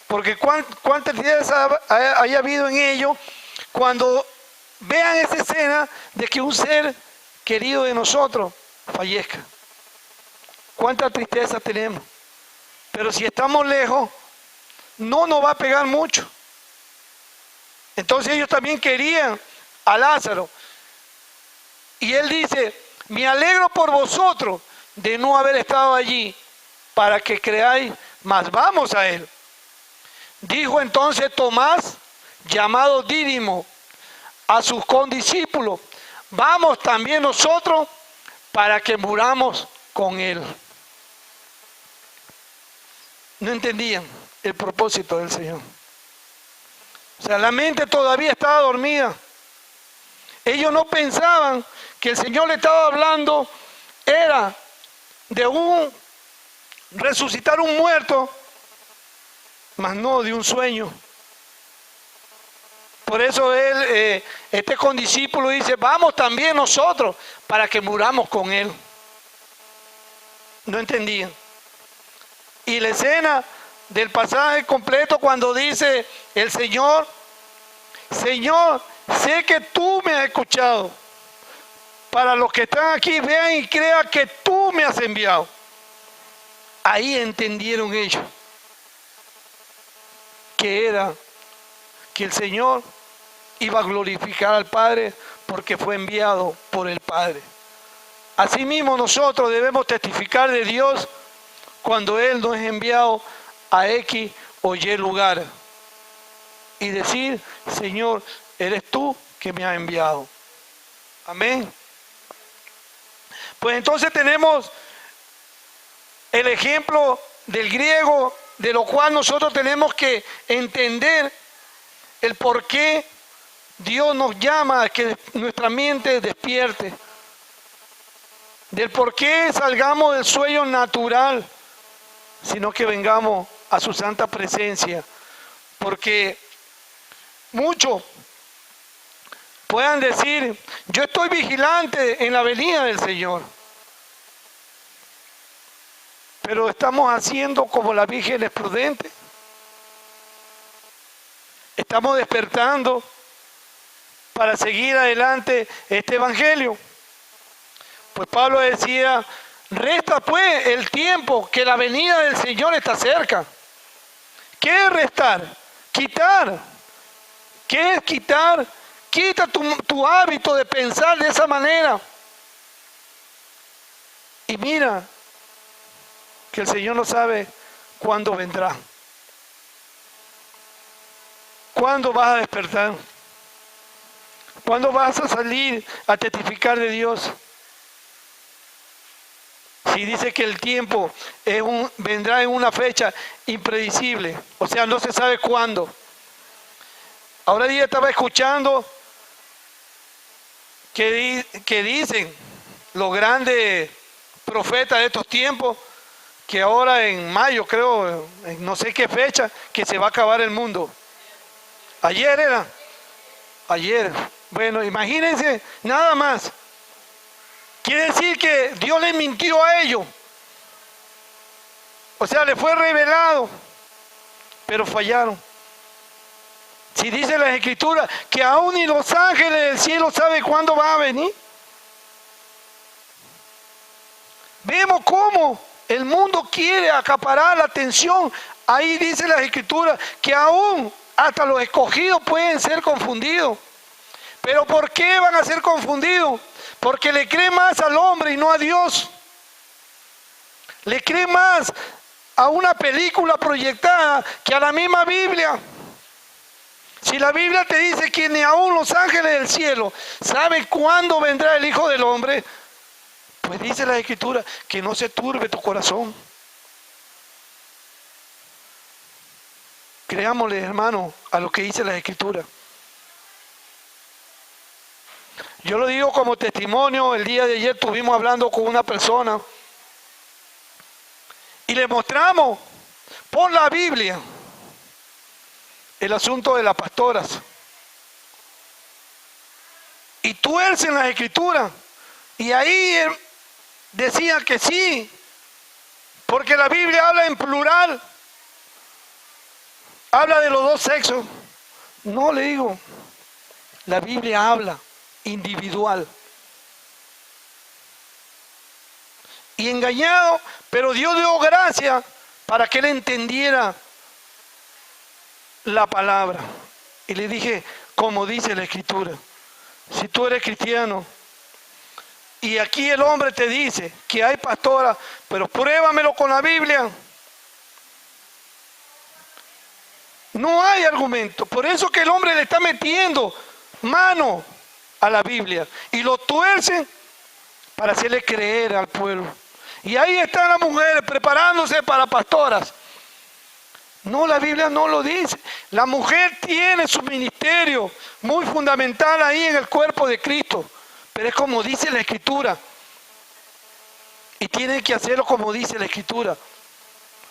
Porque cuánta tristeza haya habido en ellos cuando vean esa escena de que un ser querido de nosotros fallezca. Cuánta tristeza tenemos. Pero si estamos lejos, no nos va a pegar mucho. Entonces ellos también querían a Lázaro. Y él dice, me alegro por vosotros de no haber estado allí para que creáis, mas vamos a Él. Dijo entonces Tomás, llamado Dídimo, a sus condiscípulos, vamos también nosotros para que muramos con Él. No entendían el propósito del Señor. O sea, la mente todavía estaba dormida. Ellos no pensaban que el Señor le estaba hablando era de un resucitar un muerto, mas no de un sueño. Por eso él, este condiscípulo dice, vamos también nosotros para que muramos con Él. No entendían. Y la escena del pasaje completo cuando dice el Señor, Señor, sé que tú me has escuchado. Para los que están aquí, vean y crean que tú me has enviado. Ahí entendieron ellos que era que el Señor iba a glorificar al Padre porque fue enviado por el Padre. Asimismo nosotros debemos testificar de Dios cuando Él nos es enviado a X o Y lugar. Y decir, Señor, eres tú que me has enviado. Amén. Pues entonces tenemos el ejemplo del griego, de lo cual nosotros tenemos que entender el por qué Dios nos llama a que nuestra mente despierte. Del por qué salgamos del sueño natural, sino que vengamos a su santa presencia. Porque muchos puedan decir, yo estoy vigilante en la venida del Señor. Pero estamos haciendo como las vírgenes prudentes. Estamos despertando para seguir adelante este evangelio. Pues Pablo decía, resta pues el tiempo, que la venida del Señor está cerca. ¿Qué es restar? Quitar. ¿Qué es quitar? Quita tu hábito de pensar de esa manera. Y mira que el Señor no sabe cuándo vendrá. ¿Cuándo vas a despertar? ¿Cuándo vas a salir a testificar de Dios? Si dice que el tiempo vendrá en una fecha impredecible, o sea, no se sabe cuándo. Ahora día estaba escuchando que dicen los grandes profetas de estos tiempos que ahora en mayo, creo, en no sé qué fecha, que se va a acabar el mundo. Ayer era. Ayer. Bueno, imagínense, nada más. Quiere decir que Dios les mintió a ellos. O sea, les fue revelado, pero fallaron. Si dice las Escrituras que aún ni los ángeles del cielo saben cuándo va a venir. Vemos cómo el mundo quiere acaparar la atención. Ahí dice las Escrituras que aún hasta los escogidos pueden ser confundidos. ¿Pero por qué van a ser confundidos? Porque le cree más al hombre y no a Dios. Le cree más a una película proyectada que a la misma Biblia. Si la Biblia te dice que ni aún los ángeles del cielo saben cuándo vendrá el Hijo del Hombre, pues dice la Escritura que no se turbe tu corazón. Creámosle, hermano, a lo que dice la Escritura. Yo lo digo como testimonio. El día de ayer estuvimos hablando con una persona y le mostramos por la Biblia el asunto de las pastoras. Y tuercen las Escrituras. Y ahí decía que sí, porque la Biblia habla en plural. Habla de los dos sexos. No, le digo, la Biblia habla individual. Y engañado, pero Dios dio gracia para que él entendiera la palabra. Y le dije, como dice la Escritura, si tú eres cristiano y aquí el hombre te dice que hay pastora, pero pruébamelo con la Biblia. No hay argumento. Por eso que el hombre le está metiendo mano a la Biblia y lo tuercen para hacerle creer al pueblo. Y ahí están las mujeres preparándose para pastoras. No, la Biblia no lo dice. La mujer tiene su ministerio muy fundamental ahí en el cuerpo de Cristo, pero es como dice la Escritura. Y tienen que hacerlo como dice la Escritura.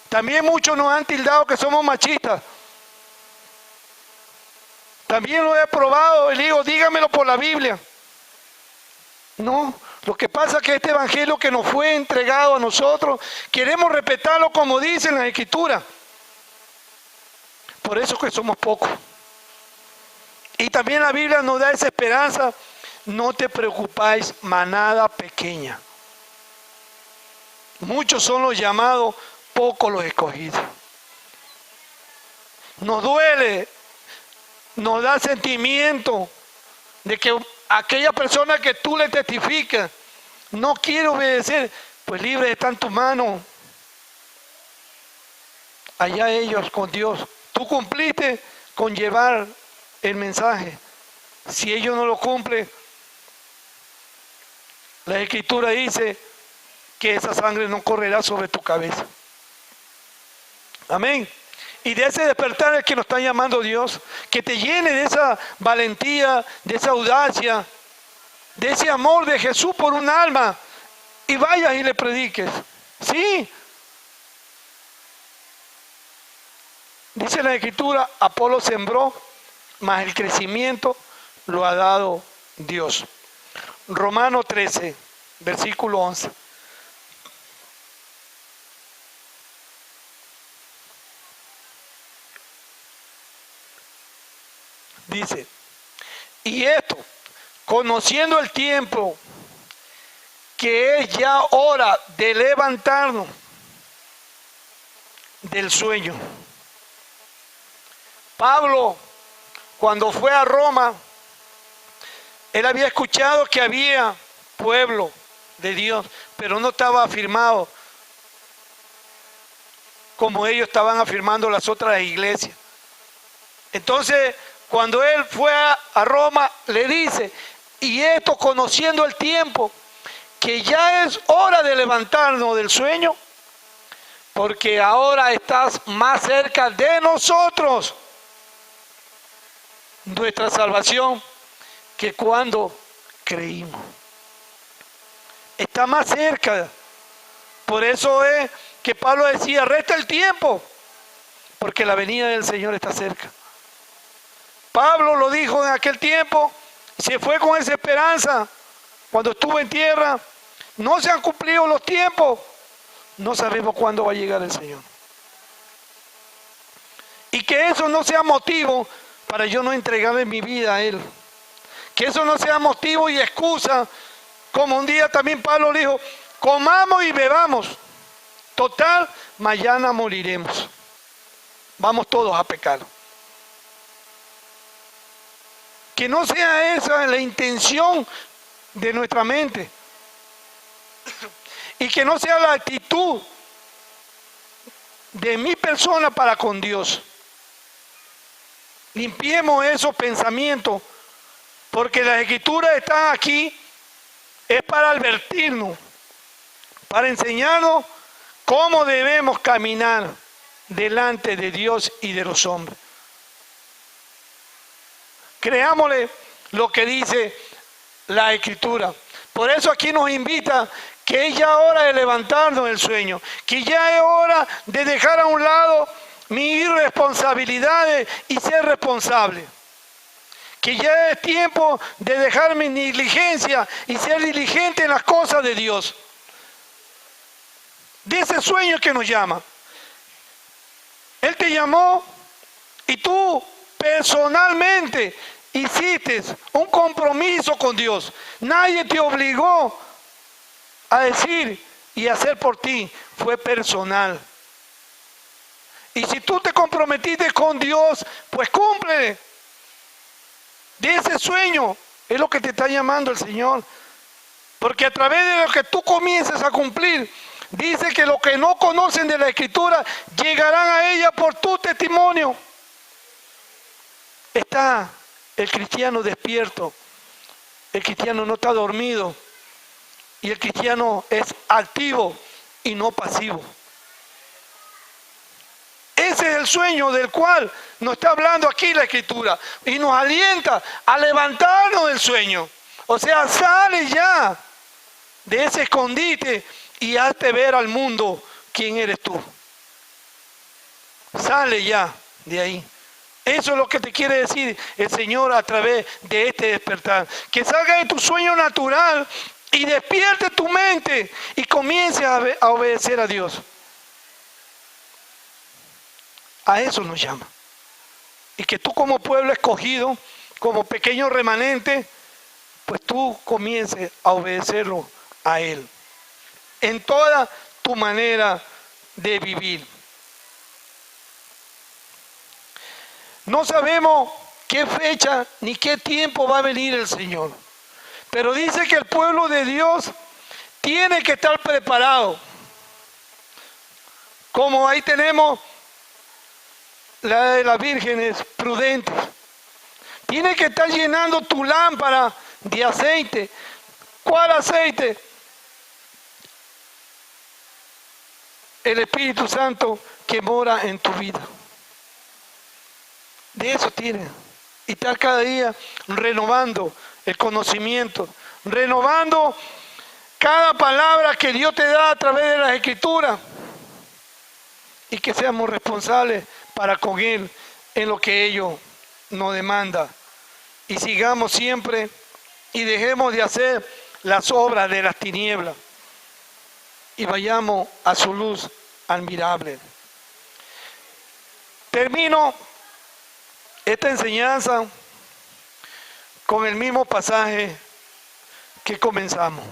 También muchos nos han tildado que somos machistas. También lo he probado y le digo, dígamelo por la Biblia. No, lo que pasa es que este evangelio que nos fue entregado a nosotros, queremos respetarlo como dicen las Escrituras. Por eso que somos pocos. Y también la Biblia nos da esa esperanza. No te preocupáis, manada pequeña. Muchos son los llamados, pocos los escogidos. Nos duele nos da sentimiento de que aquella persona que tú le testificas no quiere obedecer, pues libre está en tu mano. Allá ellos con Dios. Tú cumpliste con llevar el mensaje. Si ellos no lo cumplen, la Escritura dice que esa sangre no correrá sobre tu cabeza. Amén. Y de ese despertar es que nos está llamando Dios, que te llene de esa valentía, de esa audacia, de ese amor de Jesús por un alma, y vayas y le prediques. Sí. Dice la Escritura, Apolo sembró, mas el crecimiento lo ha dado Dios. Romanos 13, versículo 11. Dice, y esto, conociendo el tiempo, que es ya hora de levantarnos del sueño. Pablo, cuando fue a Roma, él había escuchado que había pueblo de Dios, pero no estaba afirmado como ellos estaban afirmando las otras iglesias. Entonces, cuando él fue a Roma, le dice, y esto conociendo el tiempo, que ya es hora de levantarnos del sueño, porque ahora estás más cerca de nosotros, nuestra salvación, que cuando creímos. Está más cerca. Por eso es que Pablo decía, resta el tiempo, porque la venida del Señor está cerca. Pablo lo dijo en aquel tiempo, se fue con esa esperanza cuando estuvo en tierra. No se han cumplido los tiempos, no sabemos cuándo va a llegar el Señor. Y que eso no sea motivo para yo no entregarle mi vida a Él. Que eso no sea motivo y excusa, como un día también Pablo dijo, comamos y bebamos, total, mañana moriremos. Vamos todos a pecar. Que no sea esa la intención de nuestra mente. Y que no sea la actitud de mi persona para con Dios. Limpiemos esos pensamientos, porque las Escrituras están aquí, es para advertirnos, para enseñarnos cómo debemos caminar delante de Dios y de los hombres. Creámosle lo que dice la Escritura. Por eso aquí nos invita que es ya hora de levantarnos del sueño, que ya es hora de dejar a un lado mis irresponsabilidades y ser responsable. Que ya es tiempo de dejar mi negligencia y ser diligente en las cosas de Dios. De ese sueño que nos llama. Él te llamó y tú personalmente hiciste un compromiso con Dios. Nadie te obligó a decir y hacer por ti. Fue personal. Y si tú te comprometiste con Dios, pues cumple. De ese sueño es lo que te está llamando el Señor. Porque a través de lo que tú comiences a cumplir, dice que los que no conocen de la Escritura llegarán a ella por tu testimonio. Está el cristiano despierto. El cristiano no está dormido. Y el cristiano es activo y no pasivo. Ese es el sueño del cual nos está hablando aquí la Escritura. Y nos alienta a levantarnos del sueño. O sea, sale ya de ese escondite y hazte ver al mundo quién eres tú. Sale ya de ahí. Eso es lo que te quiere decir el Señor a través de este despertar. Que salga de tu sueño natural y despierte tu mente y comience a obedecer a Dios. A eso nos llama. Y que tú como pueblo escogido, como pequeño remanente, pues tú comiences a obedecerlo a Él. En toda tu manera de vivir. No sabemos qué fecha ni qué tiempo va a venir el Señor. Pero dice que el pueblo de Dios tiene que estar preparado. Como ahí tenemos la de las vírgenes prudentes. Tiene que estar llenando tu lámpara de aceite. ¿Cuál aceite? El Espíritu Santo que mora en tu vida. De eso tiene. Y estar cada día renovando el conocimiento, renovando cada palabra que Dios te da a través de las Escrituras. Y que seamos responsables para con Él en lo que ellos nos demanda. Y sigamos siempre y dejemos de hacer las obras de las tinieblas. Y vayamos a su luz admirable. Termino esta enseñanza con el mismo pasaje que comenzamos.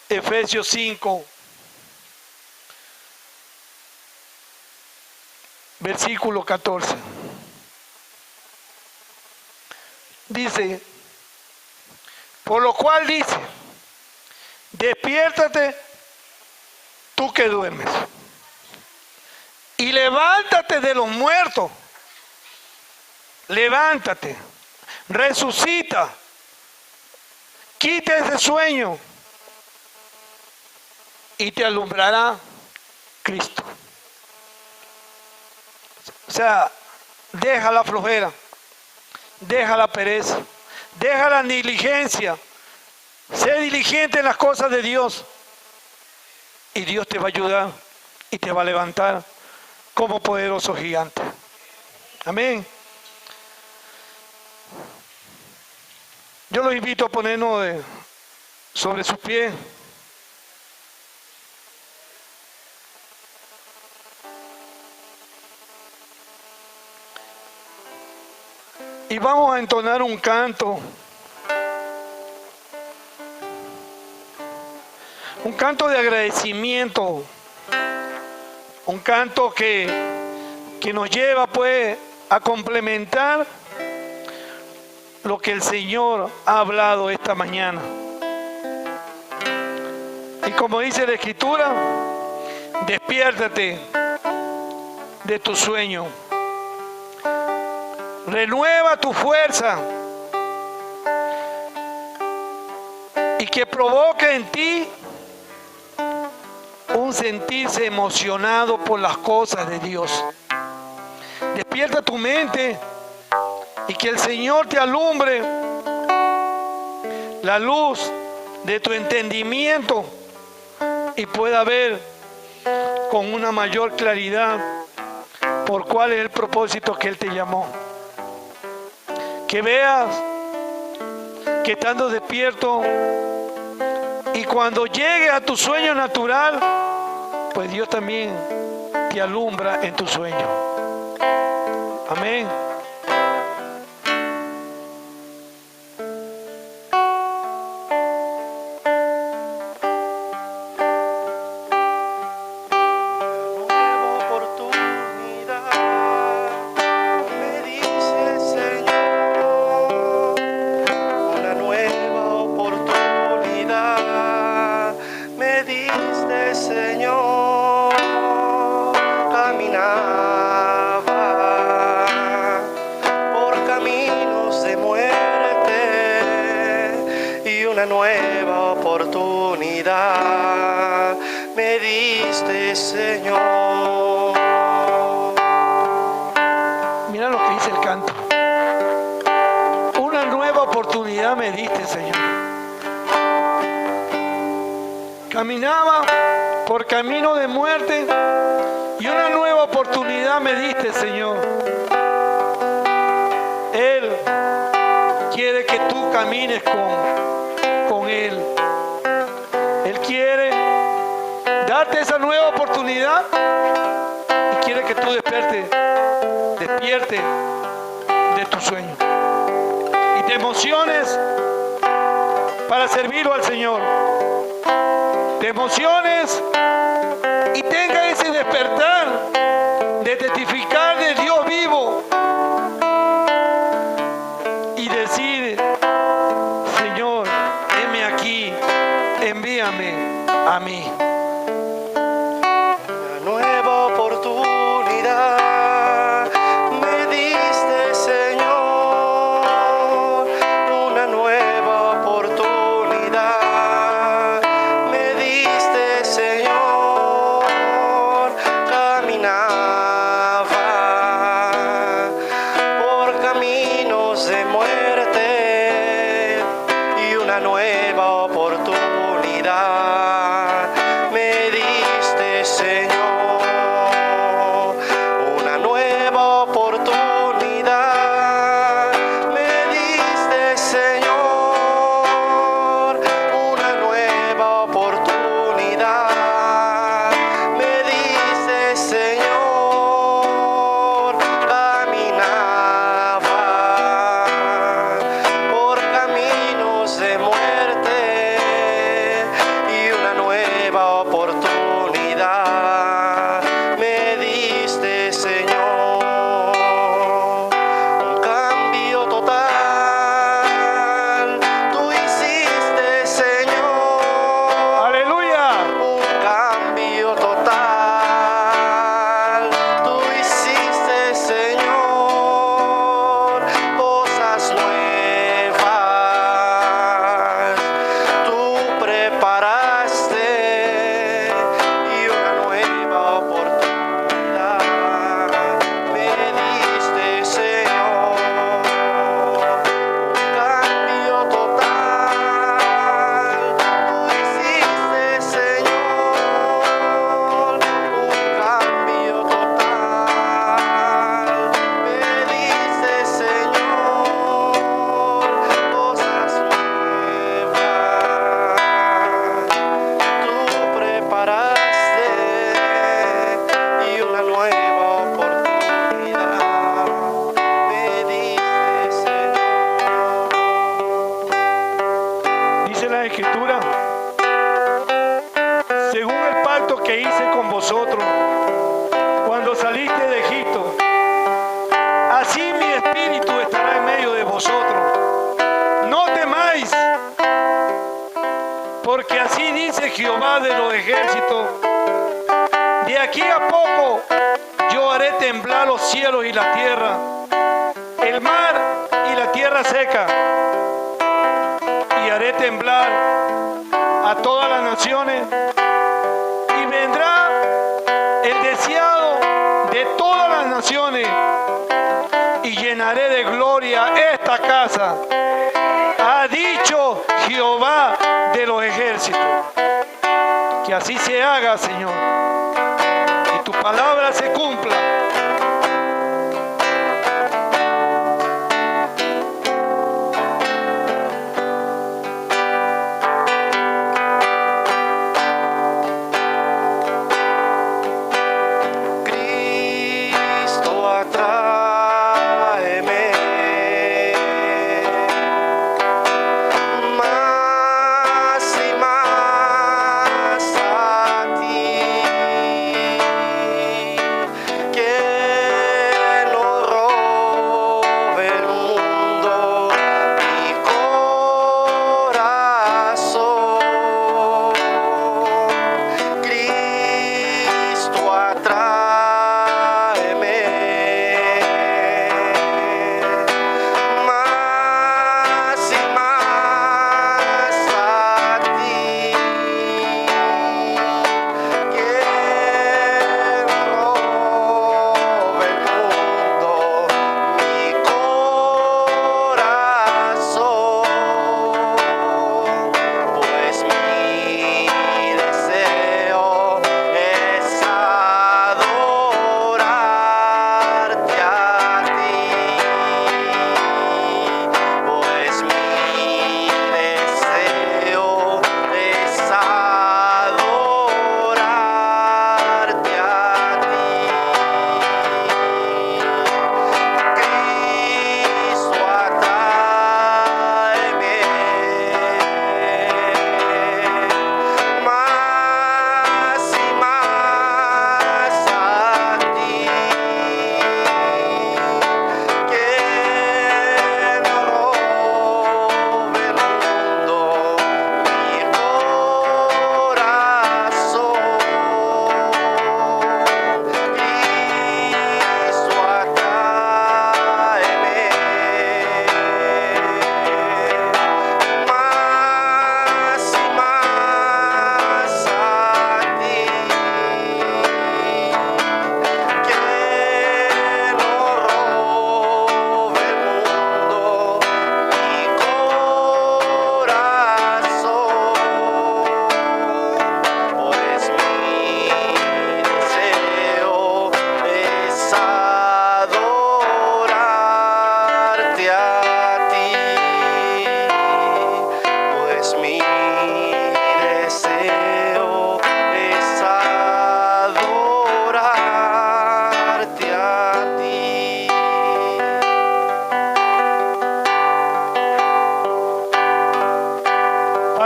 Efesios 5, versículo 14. Dice, por lo cual dice, despiértate tú que duermes y levántate de los muertos. Levántate, resucita, quita ese sueño y te alumbrará Cristo. O sea, deja la flojera, deja la pereza, deja la negligencia, sé diligente en las cosas de Dios y Dios te va a ayudar y te va a levantar como poderoso gigante. Amén. Yo los invito a ponernos sobre sus pies. Y vamos a entonar un canto. Un canto de agradecimiento. Un canto que nos lleva pues a complementar lo que el Señor ha hablado esta mañana. Y como dice la Escritura, despiértate de tu sueño. Renueva tu fuerza y que provoque en ti un sentirse emocionado por las cosas de Dios. Despierta tu mente y que el Señor te alumbre la luz de tu entendimiento y pueda ver con una mayor claridad por cuál es el propósito que Él te llamó. Que veas que estando despierto y cuando llegue a tu sueño natural, pues Dios también te alumbra en tu sueño. Amén. Nueva oportunidad me diste, Señor. Mira lo que dice el canto. Una nueva oportunidad me diste, Señor. Caminaba por camino de muerte y una nueva oportunidad me diste, Señor. Él quiere que tú camines con Él. Él quiere darte esa nueva oportunidad y quiere que tú despierte de tu sueño y te emociones para servirlo al Señor. Te emociones y tenga ese despertar de testificar de Dios vivo envíame a mí. Una nueva oportunidad me diste, Señor. Una nueva oportunidad me diste, Señor. Caminaba por caminos de muerte y una nueva oportunidad me diste, Señor. Una nueva oportunidad me diste, Señor. Una nueva oportunidad me diste, Señor. Caminaba por caminos de muerte y una nueva oportunidad me diste, Señor. Un cambio total tú hiciste, Señor. Aleluya. Un cambio total tú hiciste, Señor. Cosas nuevas tú preparaste y una nueva oportunidad me diste, Señor. Un cambio total tú hiciste, Señor. Un cambio total me diste, Señor. Cosas nuevas tú preparaste y una nueva oportunidad me diste, Señor. Dice la Escritura, según el pacto que hice con vosotros cuando saliste de Egipto, así mi espíritu estará en medio de vosotros. No temáis, porque así dice Jehová de los ejércitos, de aquí a poco yo haré temblar los cielos y la tierra, el mar y la tierra seca, y haré temblar a todas las naciones, y vendrá el deseado de todas las naciones, y llenaré de gloria esta casa, ha dicho Jehová de los ejércitos. Que así se haga, Señor, y tu palabra se cumpla. Cristo, atráeme más y más a ti.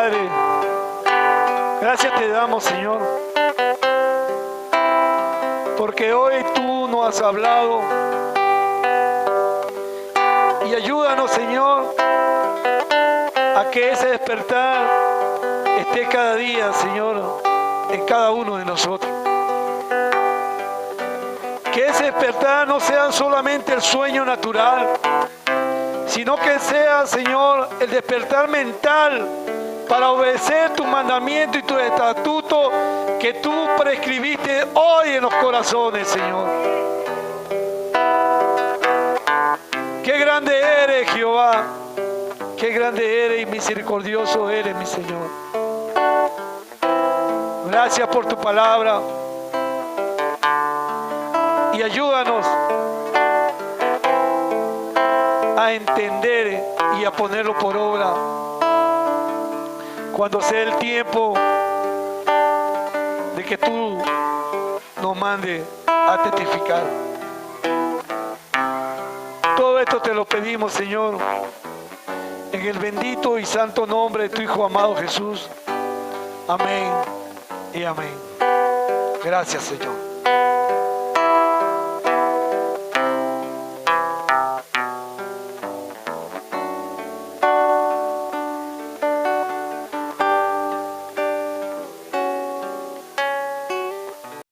Padre. Gracias te damos, Señor, porque hoy tú nos has hablado. Y ayúdanos, Señor, a que ese despertar esté cada día, Señor, en cada uno de nosotros. Que ese despertar no sea solamente el sueño natural, sino que sea, Señor, el despertar mental para obedecer tus mandamientos y tus estatutos que tú prescribiste hoy en los corazones, Señor. Qué grande eres, Jehová. Qué grande eres y misericordioso eres, mi Señor. Gracias por tu palabra. Y ayúdanos a entender y a ponerlo por obra cuando sea el tiempo de que tú nos mandes a testificar. Todo esto te lo pedimos, Señor, en el bendito y santo nombre de tu Hijo amado Jesús. Amén y amén. Gracias, Señor.